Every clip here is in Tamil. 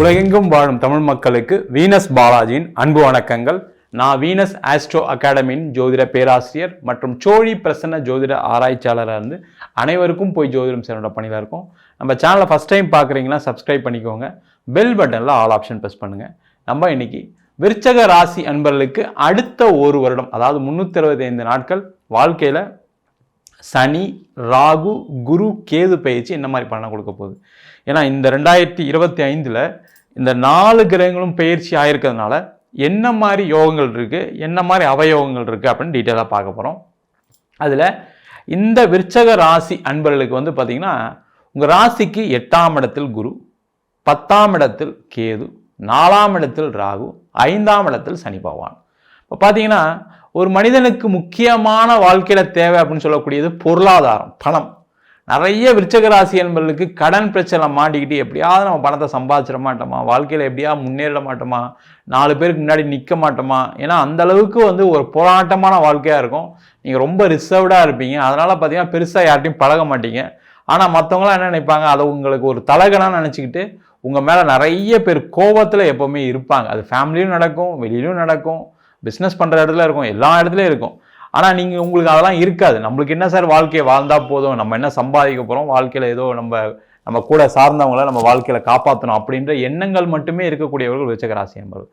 உலகெங்கும் வாழும் தமிழ் மக்களுக்கு வீனஸ் பாலாஜியின் அன்பு வணக்கங்கள். நான் வீனஸ் ஆஸ்ட்ரோ அகாடமியின் ஜோதிட பேராசிரியர் மற்றும் சோழி பிரசன்ன ஜோதிட ஆராய்ச்சியாளராக இருந்து அனைவருக்கும் போய் ஜோதிடம் சேனோட பணியில் இருக்கும். நம்ம சேனலை ஃபஸ்ட் டைம் பார்க்குறீங்கன்னா சப்ஸ்கிரைப் பண்ணிக்கோங்க, பெல் பட்டனில் ஆல் ஆப்ஷன் ப்ரெஸ் பண்ணுங்கள். நம்ம இன்னைக்கு விருச்சக ராசி அன்பர்களுக்கு அடுத்த ஒரு வருடம், அதாவது 365 நாட்கள் வாழ்க்கையில் சனி, ராகு, குரு, கேது பயிற்சி என்ன மாதிரி பலனை கொடுக்க போகுது. ஏன்னா இந்த 2025 இந்த 4 கிரகங்களும் பயிற்சி ஆயிருக்கிறதுனால என்ன மாதிரி யோகங்கள் இருக்குது, என்ன மாதிரி அவயோகங்கள் இருக்குது அப்படின்னு டீட்டெயிலாக பார்க்க போகிறோம். அதில் இந்த விருச்சக ராசி அன்பர்களுக்கு வந்து பார்த்திங்கன்னா, உங்கள் ராசிக்கு 8ஆம் இடத்தில் குரு, 10ஆம் இடத்தில் கேது, 4ஆம் இடத்தில் ராகு, 5ஆம் இடத்தில் சனி பகவான். இப்போ பார்த்தீங்கன்னா ஒரு மனிதனுக்கு முக்கியமான வாழ்க்கையில் தேவை அப்படின்னு சொல்லக்கூடியது பொருளாதாரம், பணம். நிறைய விருச்சக ராசி என்பவர்களுக்கு கடன் பிரச்சனை மாட்டிக்கிட்டு எப்படியாவது நம்ம பணத்தை சம்பாதிச்சிட மாட்டோமா, வாழ்க்கையில் எப்படியாவது முன்னேற மாட்டோமா, 4 பேருக்கு முன்னாடி நிற்க மாட்டோமா. ஏன்னா அந்த அளவுக்கு வந்து ஒரு போராட்டமான வாழ்க்கையாக இருக்கும். நீங்கள் ரொம்ப ரிசர்வ்டாக இருப்பீங்க. அதனால் பார்த்தீங்கன்னா பெருசாக யார்ட்டையும் பழக மாட்டீங்க. ஆனால் மற்றவங்களாம் என்ன நினைப்பாங்க, அதை உங்களுக்கு ஒரு தலகனாக நினச்சிக்கிட்டு உங்கள் மேலே நிறைய பேர் கோபத்தில் எப்போவுமே இருப்பாங்க. அது ஃபேமிலியும் நடக்கும், வெளியிலும் நடக்கும், பிஸ்னஸ் பண்ணுற இடத்துல இருக்கும், எல்லா இடத்துலையும் இருக்கும். ஆனால் நீங்கள் உங்களுக்கு அதெல்லாம் இருக்காது. நம்மளுக்கு என்ன சார் வாழ்க்கையை வாழ்ந்தால் போதும், நம்ம என்ன சம்பாதிக்க போகிறோம், வாழ்க்கையில் ஏதோ நம்ம கூட சார்ந்தவங்கள நம்ம வாழ்க்கையில் காப்பாற்றணும் அப்படின்ற எண்ணங்கள் மட்டுமே இருக்கக்கூடியவர்கள் விருச்சக ராசி என்பது.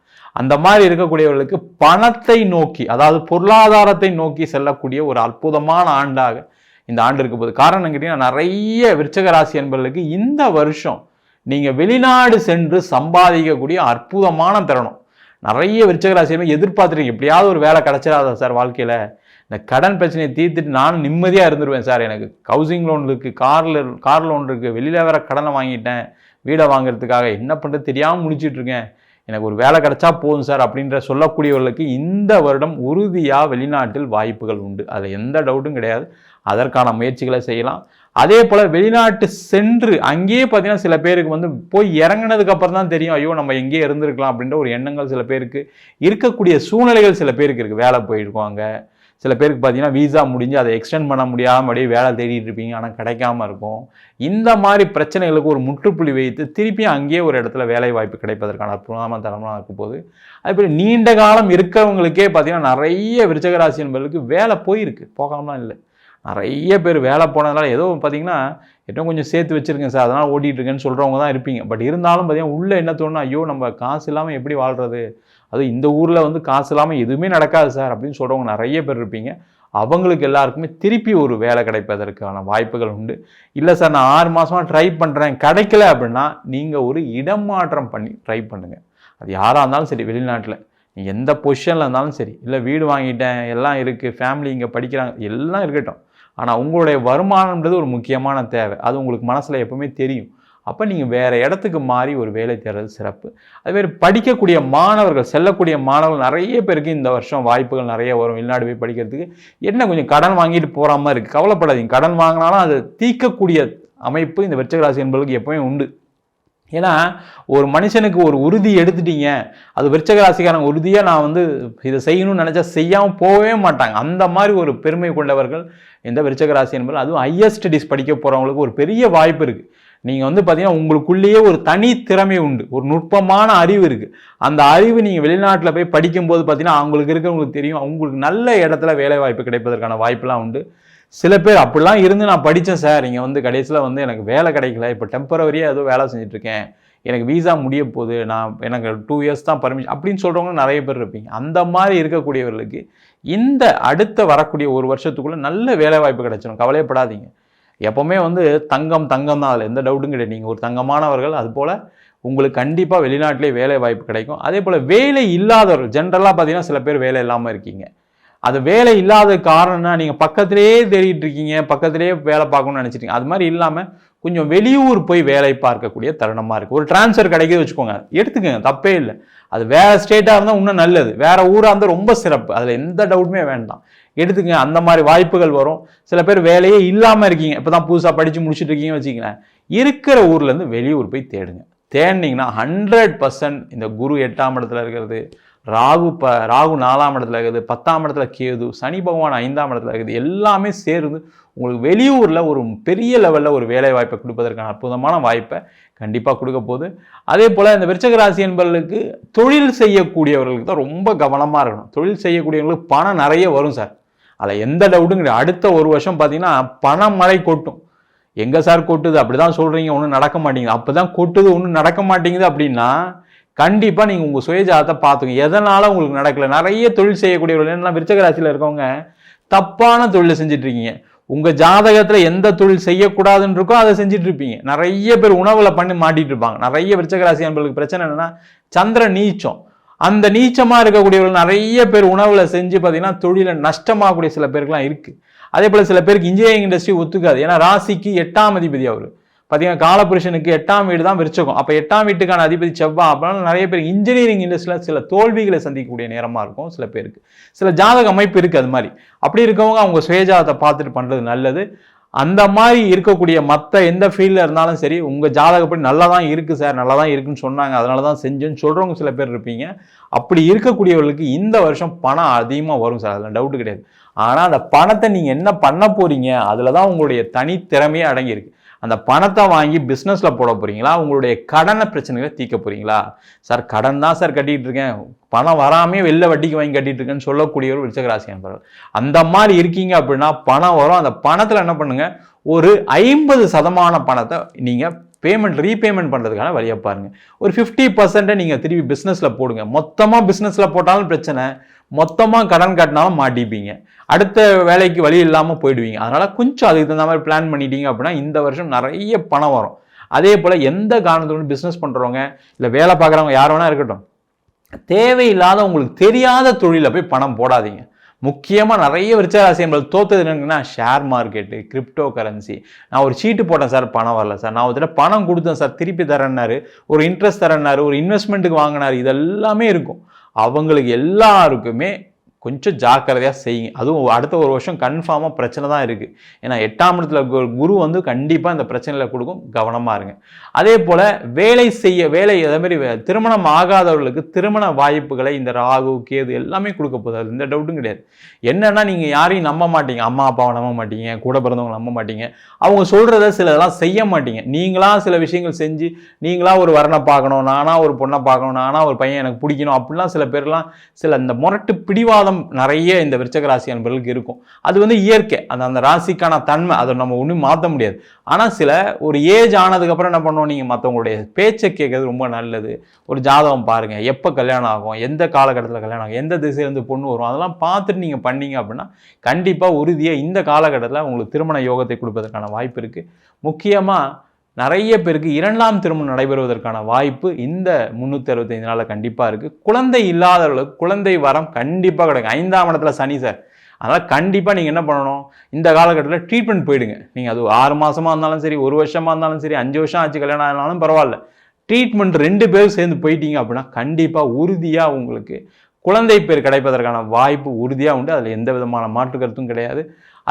அந்த மாதிரி இருக்கக்கூடியவர்களுக்கு பணத்தை நோக்கி, அதாவது பொருளாதாரத்தை நோக்கி செல்லக்கூடிய ஒரு அற்புதமான ஆண்டாக இந்த ஆண்டு இருக்க போகுது. காரணம் கேட்டீங்கன்னா, நிறைய விருச்சக ராசி என்பவர்களுக்கு இந்த வருஷம் நீங்கள் வெளிநாடு சென்று சம்பாதிக்கக்கூடிய அற்புதமான தருணம். நிறைய விருச்சக ராசியுமே எதிர்பார்த்துருக்கீங்க, எப்படியாவது ஒரு வேலை கிடைச்சிடாதா சார், வாழ்க்கையில் இந்த கடன் பிரச்சனையை தீர்த்துட்டு நானும் நிம்மதியாக இருந்துருவேன் சார், எனக்கு ஹவுசிங் லோன் இருக்குது, கார் லோன் இருக்குது, வெளியில் வேற கடனை வாங்கிட்டேன் வீடை வாங்குறதுக்காக, என்ன பண்ணுறது தெரியாமல் முடிச்சிட்ருக்கேன், எனக்கு ஒரு வேலை கிடைச்சா போதும் சார் அப்படின்ற சொல்லக்கூடியவர்களுக்கு இந்த வருடம் உறுதியாக வெளிநாட்டில் வாய்ப்புகள் உண்டு. அதில் எந்த டவுட்டும் கிடையாது. அதற்கான முயற்சிகளை செய்யலாம். அதே போல் வெளிநாட்டு சென்று அங்கேயே பார்த்தீங்கன்னா சில பேருக்கு வந்து போய் இறங்கினதுக்கு அப்புறம் தான் தெரியும், ஐயோ நம்ம எங்கேயே இருந்திருக்கலாம் அப்படின்ற ஒரு எண்ணங்கள் சில பேருக்கு இருக்கக்கூடிய சூழ்நிலைகள் சில பேருக்கு இருக்குது. வேலை போயிருக்குவாங்க, சில பேருக்கு பார்த்தீங்கன்னா வீசா முடிஞ்சு அதை எக்ஸ்டெண்ட் பண்ண முடியாமல் அப்படியே வேலை தேடிட்டு இருப்பீங்க, ஆனால் கிடைக்காம இருக்கும். இந்த மாதிரி பிரச்சனைகளுக்கு ஒரு முற்றுப்புள்ளி வைத்து திருப்பியும் அங்கேயே ஒரு இடத்துல வேலை வாய்ப்பு கிடைப்பதற்கான அற்புதமான தரமாக இருக்கும் போது, அதுபோல் நீண்ட காலம் இருக்கிறவங்களுக்கே பார்த்தீங்கன்னா நிறைய விருச்சக ராசி என்பவர்களுக்கு வேலை போயிருக்கு, போகாமலாம் இல்லை. நிறைய பேர் வேலை போனதுனால ஏதோ பார்த்தீங்கன்னா இன்னும் கொஞ்சம் சேர்த்து வச்சுருக்கேன் சார், அதனால் ஓட்டிகிட்டு இருக்கேன்னு சொல்கிறவங்க தான் இருப்பீங்க. பட் இருந்தாலும் பார்த்தீங்கன்னா உள்ளே என்ன தோணுன்னா, ஐயோ நம்ம காசு இல்லாமல் எப்படி வாழ்கிறது, அதுவும் இந்த ஊரில் வந்து காசு இல்லாமல் எதுவுமே நடக்காது சார் அப்படின்னு சொல்கிறவங்க நிறைய பேர் இருப்பீங்க. அவங்களுக்கு எல்லாருக்குமே திருப்பி ஒரு வேலை கிடைப்பதற்கான வாய்ப்புகள் உண்டு. இல்லை சார் நான் 6 மாதமாக ட்ரை பண்ணுறேன் கிடைக்கல அப்படின்னா, நீங்கள் ஒரு இடம் மாற்றம் பண்ணி ட்ரை பண்ணுங்கள். அது யாராக இருந்தாலும் சரி, வெளிநாட்டில் நீங்கள் எந்த பொசிஷனில் இருந்தாலும் சரி, இல்லை வீடு வாங்கிட்டேன் எல்லாம் இருக்குது, ஃபேமிலி இங்கே படிக்கிறாங்க, எல்லாம் இருக்கட்டும். ஆனால் உங்களுடைய வருமானம்ன்றது ஒரு முக்கியமான தேவை, அது உங்களுக்கு மனசில் எப்பவுமே தெரியும். அப்போ நீங்கள் வேறு இடத்துக்கு மாறி ஒரு வேலை தேடுறது சிறப்பு. அதுமாதிரி படிக்கக்கூடிய மாணவர்கள், செல்லக்கூடிய மாணவர்கள் நிறைய பேருக்கு இந்த வருஷம் வாய்ப்புகள் நிறைய வரும். வெளிநாடு போய் படிக்கிறதுக்கு என்ன கொஞ்சம் கடன் வாங்கிட்டு போகிற மாதிரி இருக்குது, கவலைப்படாதீங்க. கடன் வாங்கினாலும் அதை தீர்க்கக்கூடிய அமைப்பு இந்த விருச்சக ராசி என்பவர்களுக்கு எப்பவுமே உண்டு. ஏன்னா ஒரு மனுஷனுக்கு ஒரு உறுதி எடுத்துட்டீங்க, அது விருச்சக ராசிக்காரங்க உறுதியாக நான் வந்து இதை செய்யணும்னு நினச்சா செய்யாமல் போகவே மாட்டாங்க. அந்த மாதிரி ஒரு பெருமை கொண்டவர்கள் இந்த விருச்சக ராசி என்பது. அதுவும் ஹையர் ஸ்டடீஸ் படிக்க போகிறவங்களுக்கு ஒரு பெரிய வாய்ப்பு இருக்குது. நீங்கள் வந்து பார்த்தீங்கன்னா உங்களுக்குள்ளேயே ஒரு தனி திறமை உண்டு, ஒரு நுட்பமான அறிவு இருக்குது. அந்த அறிவு நீங்கள் வெளிநாட்டில் போய் படிக்கும்போது பார்த்தீங்கன்னா அவங்களுக்கு இருக்கிறவங்களுக்கு தெரியும், அவங்களுக்கு நல்ல இடத்துல வேலை வாய்ப்பு கிடைப்பதற்கான வாய்ப்பெல்லாம் உண்டு. சில பேர் அப்படிலாம் இருந்து நான் படித்தேன் சார், இங்கே வந்து கடைசியில் வந்து எனக்கு வேலை கிடைக்கல, இப்போ டெம்பரவரியாக ஏதோ வேலை செஞ்சுட்ருக்கேன், எனக்கு வீசா முடிய போகுது, எனக்கு 2 இயர்ஸ் தான் பர்மிஷன் அப்படின்னு சொல்கிறவங்க நிறைய பேர் இருப்பீங்க. அந்த மாதிரி இருக்கக்கூடியவர்களுக்கு இந்த அடுத்த வரக்கூடிய ஒரு வருஷத்துக்குள்ளே நல்ல வேலை வாய்ப்பு கிடைச்சிடும், கவலைப்படாதீங்க. எப்போவுமே வந்து தங்கம் தான், அதில் எந்த டவுட்டும் கிடையாது. நீங்கள் ஒரு தங்கமானவர்கள், அதுபோல் உங்களுக்கு கண்டிப்பாக வெளிநாட்டிலே வேலை வாய்ப்பு கிடைக்கும். அதே போல் வேலை இல்லாதவர்கள், ஜென்ரலாக பார்த்தீங்கன்னா சில பேர் வேலை இல்லாமல் இருக்கீங்க. அது வேலை இல்லாத காரணம்னா நீங்கள் பக்கத்துலேயே தேடிட்டு இருக்கீங்க, பக்கத்துலேயே வேலை பார்க்கணும்னு நினச்சிட்டீங்க. அது மாதிரி இல்லாமல் கொஞ்சம் வெளியூர் போய் வேலை பார்க்கக்கூடிய தருணமாக இருக்குது. ஒரு டிரான்ஸ்ஃபர் கிடைக்குது வச்சுக்கோங்க, எடுத்துக்கோங்க, தப்பே இல்லை. அது வேறு ஸ்டேட்டாக இருந்தால் இன்னும் நல்லது, வேறு ஊராக இருந்தால் ரொம்ப சிறப்பு, அதில் எந்த டவுட்டுமே வேண்டாம், எடுத்துக்கங்க. அந்த மாதிரி வாய்ப்புகள் வரும். சில பேர் வேலையே இல்லாமல் இருக்கீங்க, இப்போ தான் புதுசாக படித்து முடிச்சுட்டு இருக்கீங்கன்னு வச்சுக்கங்களேன், இருக்கிற ஊர்லேருந்து வெளியூர் போய் தேடுங்க. தேடினீங்கன்னா 100% இந்த குரு 8ஆம் இடத்துல இருக்கிறது, ராகு 4ஆம் இடத்துல இருக்குது, 10ஆம் இடத்துல கேது, சனி பகவான் 5ஆம் இடத்துல இருக்குது. எல்லாமே சேர்ந்து உங்களுக்கு வெளியூரில் ஒரு பெரிய லெவலில் ஒரு வேலை வாய்ப்பை கொடுப்பதற்கான அற்புதமான வாய்ப்பை கண்டிப்பாக கொடுக்க போகுது. அதே போல் இந்த விருச்சிக ராசி என்பவர்களுக்கு தொழில் செய்யக்கூடியவர்களுக்கு தான் ரொம்ப கவனமாக இருக்கணும். தொழில் செய்யக்கூடியவங்களுக்கு பணம் நிறைய வரும் சார், அதில் எந்த டவுட்டும் கிடையாது. அடுத்த ஒரு வருஷம் பார்த்தீங்கன்னா பணம் மழை கொட்டும். எங்கே சார் கொட்டுது அப்படி தான் சொல்கிறீங்க, ஒன்றும் நடக்க மாட்டேங்குது. அப்போ தான் கொட்டுது, ஒன்றும் நடக்க மாட்டேங்குது அப்படின்னா கண்டிப்பாக நீங்கள் உங்கள் சுயஜாதத்தை பார்த்துங்க. எதனால் உங்களுக்கு நடக்கலை? நிறைய தொழில் செய்யக்கூடியவர்கள் என்னன்னா விருச்சிக ராசியில் இருக்கவங்க தப்பான தொழிலை செஞ்சுட்டு இருக்கீங்க. உங்கள் ஜாதகத்தில் எந்த தொழில் செய்யக்கூடாதுன்னு இருக்கோ அதை செஞ்சுட்டு இருப்பீங்க. நிறைய பேர் உணவில் பண்ணி மாட்டிட்டு இருப்பாங்க. நிறைய விருச்சிக ராசி என்பவர்களுக்கு பிரச்சனை என்னன்னா சந்திர நீச்சம். அந்த நீச்சமாக இருக்கக்கூடியவர்கள் நிறைய பேர் உணவில் செஞ்சு பார்த்தீங்கன்னா தொழிலை நஷ்டமாகக்கூடிய சில பேருக்குலாம் இருக்குது. அதே போல் சில பேருக்கு இன்ஜினியரிங் இண்டஸ்ட்ரி ஒத்துக்காது. ஏன்னா ராசிக்கு 8ஆம் அதிபதி அவர் பார்த்தீங்கன்னா காலபுருஷனுக்கு 8ஆம் வீடு தான் விருச்சிகம். அப்போ 8ஆம் வீட்டுக்கான அதிபதி செவ்வாய். அப்படின்னா நிறைய பேர் இன்ஜினியரிங் இண்டஸ்ட்ரியில் சில தோல்விகளை சந்திக்கக்கூடிய நேரமாக இருக்கும். சில பேருக்கு சில ஜாதக அமைப்பு இருக்குது. அது மாதிரி அப்படி இருக்கவங்க அவங்க சுயஜாதத்தை பார்த்துட்டு பண்ணுறது நல்லது. அந்த மாதிரி இருக்கக்கூடிய மற்ற எந்த ஃபீல்டில் இருந்தாலும் சரி, உங்கள் ஜாதகப்படி நல்லா தான் இருக்குது சார், நல்லா தான் இருக்குன்னு சொன்னாங்க, அதனால தான் செஞ்சேன்னு சொல்கிறவங்க சில பேர் இருப்பீங்க. அப்படி இருக்கக்கூடியவர்களுக்கு இந்த வருஷம் பணம் அதிகமாக வரும் சார், அதில் டவுட்டு கிடையாது. ஆனால் அந்த பணத்தை நீங்கள் என்ன பண்ண போகிறீங்க, அதில் தான் உங்களுடைய தனித்திறமையே அடங்கியிருக்கு. அந்த பணத்தை வாங்கி பிஸ்னஸில் போட போகிறீங்களா, உங்களுடைய கடனை பிரச்சனைகளை தீர்க்க போகிறீங்களா? சார் கடன் தான் சார் கட்டிகிட்டு இருக்கேன், பணம் வராமே வெளில வட்டிக்கு வாங்கி கட்டிட்டு இருக்கேன்னு சொல்லக்கூடிய ஒரு விருச்சிக ராசி என்பவர்கள் அந்த மாதிரி இருக்கீங்க அப்படின்னா பணம் வரும். அந்த பணத்தில் என்ன பண்ணுங்க, ஒரு 50% பணத்தை நீங்கள் ரீபேமெண்ட் பண்ணுறதுக்கான வழியை பாருங்க. ஒரு 50% நீங்கள் திருப்பி பிஸ்னஸில் போடுங்க. மொத்தமாக பிஸ்னஸில் போட்டாலும் பிரச்சனை, மொத்தமாக கடன் கட்டினாலும் மாட்டிப்பீங்க, அடுத்த வேலைக்கு வழி இல்லாமல் போயிடுவீங்க. அதனால் கொஞ்சம் அதுக்கு தகுந்த மாதிரி பிளான் பண்ணிட்டீங்க அப்படின்னா இந்த வருஷம் நிறைய பணம் வரும். அதே போல் எந்த காரணத்தோடு பிஸ்னஸ் பண்ணுறவங்க இல்லை வேலை பார்க்குறவங்க யார் வேணா இருக்கட்டும், தேவையில்லாத உங்களுக்கு தெரியாத தொழிலில் போய் பணம் போடாதீங்க. முக்கியமாக நிறைய விருச்சிக ராசி என்பது தோத்தது என்னன்னா ஷேர் மார்க்கெட்டு, கிரிப்டோ கரன்சி. நான் ஒரு சீட்டு போட்டேன் சார், பணம் வரல சார். நான் ஒரு பணம் கொடுத்தேன் சார், திருப்பி தரேன்னாரு, ஒரு இன்ட்ரெஸ்ட் தரேன்னாரு, ஒரு இன்வெஸ்ட்மெண்ட்டுக்கு வாங்கினாரு, இதெல்லாமே இருக்கும். அவங்களுக்கு எல்லாருக்குமே கொஞ்சம் ஜாக்கிரதையாக செய்யுங்க. அதுவும் அடுத்த ஒரு வருஷம் கன்ஃபார்மாக பிரச்சனை தான் இருக்குது. ஏன்னா 8ஆம் இடத்துல குரு வந்து கண்டிப்பாக இந்த பிரச்சனையில் கொடுக்கும், கவனமாக இருங்க. அதே போல் அதேமாதிரி திருமணம் ஆகாதவர்களுக்கு திருமண வாய்ப்புகளை இந்த ராகு கேது எல்லாமே கொடுக்க போகுது, எந்த டவுட்டும் கிடையாது. என்னன்னா நீங்கள் யாரையும் நம்ப மாட்டீங்க, அம்மா அப்பாவை நம்ப மாட்டீங்க, கூட பிறந்தவங்க நம்ப மாட்டீங்க, அவங்க சொல்கிறத சிலதெல்லாம் செய்ய மாட்டீங்க. நீங்களா சில விஷயங்கள் செஞ்சு நீங்களா ஒரு வரனை பார்க்கணும், நானா ஒரு பொண்ணை பார்க்கணும், நானா ஒரு பையன் எனக்கு பிடிக்கணும் அப்படிலாம் சில பேர்லாம் சில இந்த முரட்டு பிடிவாதம் நிறைய இந்த விருச்சிக ராசி என்பவர்களுக்கு இருக்கும். அது வந்து இயற்கை, அந்த ராசிக்கான தன்மை, அதை நம்ம ஒன்றும் மாற்ற முடியாது. ஆனால் சில ஒரு ஏஜ் ஆனதுக்கு அப்புறம் என்ன பண்ணுவோம், நீங்கள் மற்றவங்களுடைய பேச்சை கேட்கறது ரொம்ப நல்லது. ஒரு ஜாதகம் பாருங்க, எப்போ கல்யாணம் ஆகும், எந்த காலகட்டத்தில் கல்யாணம் ஆகும், எந்த திசையிலேருந்து பொண்ணு வரும், அதெல்லாம் பார்த்துட்டு நீங்கள் பண்ணீங்க அப்படின்னா கண்டிப்பாக உறுதியாக இந்த காலகட்டத்தில் உங்களுக்கு திருமண யோகத்தை கொடுப்பதற்கான வாய்ப்பு இருக்குது. முக்கியமாக நிறைய பேருக்கு 2ஆம் திருமணம் நடைபெறுவதற்கான வாய்ப்பு இந்த 365 நாளில் கண்டிப்பாக இருக்குது. குழந்தை இல்லாதவர்களுக்கு குழந்தை வரம் கண்டிப்பாக கிடைக்கும். 5ஆம் இடத்துல சனி சார், அதனால் கண்டிப்பாக நீங்கள் என்ன பண்ணணும், இந்த காலகட்டத்தில் ட்ரீட்மெண்ட் போயிடுங்க. நீங்கள் அது 6 மாதமாக இருந்தாலும் சரி, 1 வருஷமாக இருந்தாலும் சரி, 5 வருஷம் ஆச்சு கல்யாணம் ஆனாலும் பரவாயில்ல, ட்ரீட்மெண்ட் 2 பேரும் சேர்ந்து போயிட்டீங்க அப்படின்னா கண்டிப்பாக உறுதியாக உங்களுக்கு குழந்தை பேர் கிடைப்பதற்கான வாய்ப்பு உறுதியாக உண்டு. அதில் எந்த விதமான மாற்று கருத்தும் கிடையாது.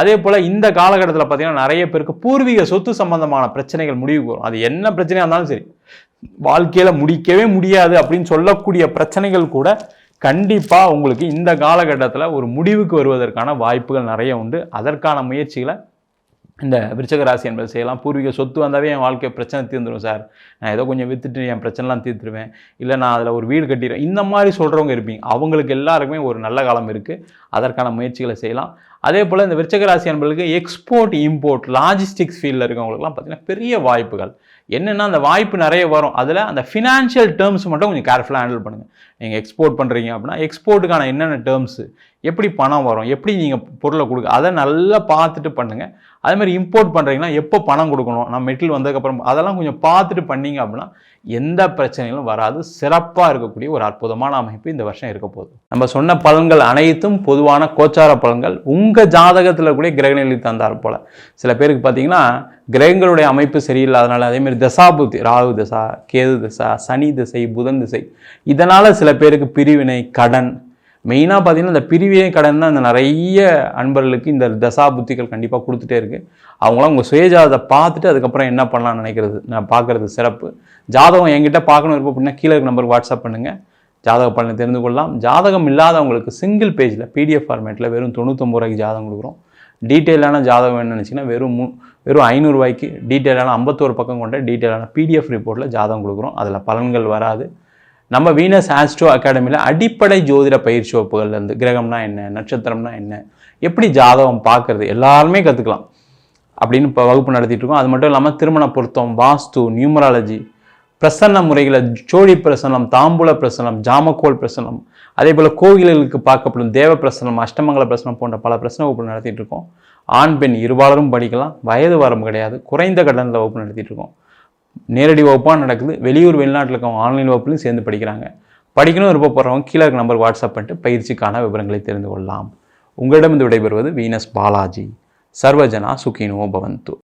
அதே போல் இந்த காலகட்டத்தில் பார்த்தீங்கன்னா நிறைய பேருக்கு பூர்வீக சொத்து சம்பந்தமான பிரச்சனைகள் முடிவுக்கு வரும். அது என்ன பிரச்சனையாக இருந்தாலும் சரி, வாழ்க்கையில் முடிக்கவே முடியாது அப்படின்னு சொல்லக்கூடிய பிரச்சனைகள் கூட கண்டிப்பாக உங்களுக்கு இந்த காலகட்டத்தில் ஒரு முடிவுக்கு வருவதற்கான வாய்ப்புகள் நிறைய உண்டு. அதற்கான முயற்சிகளை இந்த விருச்சிக ராசி என்பது செய்யலாம். பூர்வீக சொத்து வந்தாவே என் வாழ்க்கை பிரச்சனை தீர்ந்துடும் சார், நான் ஏதோ கொஞ்சம் வித்துட்டு என் பிரச்சனைலாம் தீர்த்துருவேன், இல்லை நான் அதில் ஒரு வீடு கட்டிடுவேன், இந்த மாதிரி சொல்கிறவங்க இருப்பீங்க. அவங்களுக்கு எல்லாருக்குமே ஒரு நல்ல காலம் இருக்குது, அதற்கான முயற்சிகளை செய்யலாம். அதே போல் இந்த விருச்சிக ராசி என்பதுக்கு எக்ஸ்போர்ட் இம்போர்ட் லாஜிஸ்டிக்ஸ் ஃபீல்டில் இருக்கவங்களுக்குலாம் பார்த்தீங்கன்னா பெரிய வாய்ப்புகள். என்னென்னா அந்த வாய்ப்பு நிறைய வரும். அதில் அந்த ஃபினான்ஷியல் டேர்ம்ஸ் மட்டும் கொஞ்சம் கேர்ஃபுல்லாக ஹேண்டில் பண்ணுங்கள். நீங்கள் எக்ஸ்போர்ட் பண்ணுறீங்க அப்படின்னா எக்ஸ்போர்ட்டுக்கான என்னென்ன டேர்ம்ஸு, எப்படி பணம் வரும், எப்படி நீங்கள் பொருளை கொடுக்க, அதை நல்லா பார்த்துட்டு பண்ணுங்கள். அதேமாதிரி இம்போர்ட் பண்ணுறீங்கன்னா எப்போ பணம் கொடுக்கணும், நம்ம மெட்டீரியல் வந்ததுக்கப்புறம் அதெல்லாம் கொஞ்சம் பார்த்துட்டு பண்ணீங்க அப்படின்னா எந்த பிரச்சனைகளும் வராது. சிறப்பாக இருக்கக்கூடிய ஒரு அற்புதமான அமைப்பு இந்த வருஷம் இருக்க போகுது. நம்ம சொன்ன பலன்கள் அனைத்தும் பொதுவான கோச்சார பலன்கள். உங்கள் ஜாதகத்தில் கூட கிரகநிலை தந்தார் போல் சில பேருக்கு பார்த்தீங்கன்னா கிரகங்களுடைய அமைப்பு சரியில்லாதனால, அதேமாதிரி தசாபுத்தி, ராகு தசா, கேது தசா, சனி திசை, புதன் திசை, இதனால் சில பேருக்கு பிரிவினை, கடன், மெயினாக பார்த்தீங்கன்னா இந்த பிரிவினை கடன் தான் இந்த நிறைய அன்பர்களுக்கு இந்த தசா புத்திகள் கண்டிப்பாக கொடுத்துட்டே இருக்குது. அவங்களாம் உங்கள் சுயஜாதத்தை பார்த்துட்டு அதுக்கப்புறம் என்ன பண்ணலாம்னு நினைக்கிறது, நான் பார்க்குறது சிறப்பு. ஜாதகம் என்கிட்ட பார்க்கணும் இருப்போம் அப்படின்னா கீழே இருக்க நம்பருக்கு வாட்ஸ்அப் பண்ணுங்கள். ஜாதக பலனை தெரிந்து கொள்ளலாம். ஜாதகம் இல்லாதவங்களுக்கு சிங்கிள் பேஜில் PDF ஃபார்மேட்டில் வெறும் 99 ரூபாய்க்கு ஜாதகம் கொடுக்குறோம். டீட்டெயிலான ஜாதகம் வேணும்னு நினச்சிங்கன்னா வெறும் 500 ரூபாய்க்கு டீட்டெயிலான 51 பக்கம் கொண்ட டீட்டெயிலான PDF ரிப்போர்ட்டில் ஜாதகம் கொடுக்குறோம். அதில் பலன்கள் வராது. நம்ம வீனஸ் ஆஸ்ட்ரோ அகாடமியில் அடிப்படை ஜோதிட பயிற்சி வகுப்புகள்லேருந்து கிரகம்னா என்ன, நட்சத்திரம்னா என்ன, எப்படி ஜாதகம் பார்க்குறது எல்லாருமே கற்றுக்கலாம் அப்படின்னு இப்போ வகுப்பு நடத்திட்டு இருக்கோம். அது மட்டும் இல்லாமல் திருமண பொருத்தம், வாஸ்து, நியூமராலஜி, பிரசன்ன முறைகளை, சோழி பிரசனம், தாம்பூல பிரசனம், ஜாமக்கோல் பிரசனம், அதே போல் கோவில்களுக்கு பார்க்கப்படும் தேவ பிரசனம், அஷ்டமங்கல பிரசனம் போன்ற பல பிரசன வகுப்பு நடத்திட்டு இருக்கோம். ஆண் பெண் இருபாலரும் படிக்கலாம். வயது வரம்பு கிடையாது. குறைந்த கட்டணத்தில் வகுப்பு நடத்திட்டு இருக்கோம். நேரடி வகுப்பாக நடக்குது. வெளியூர் வெளிநாட்டில் இருக்கவங்க ஆன்லைன் வகுப்புலையும் சேர்ந்து படிக்கிறாங்க. படிக்கணும் விருப்பப்படுறவங்க கீழே இருக்க நம்பருக்கு வாட்ஸ்அப் பண்ணிட்டு பயிற்சிக்கான விவரங்களை தெரிந்து கொள்ளலாம். உங்களிடம் விடைபெறுவது வீனஸ் பாலாஜி. சர்வஜனா சுகினோ பவந்து.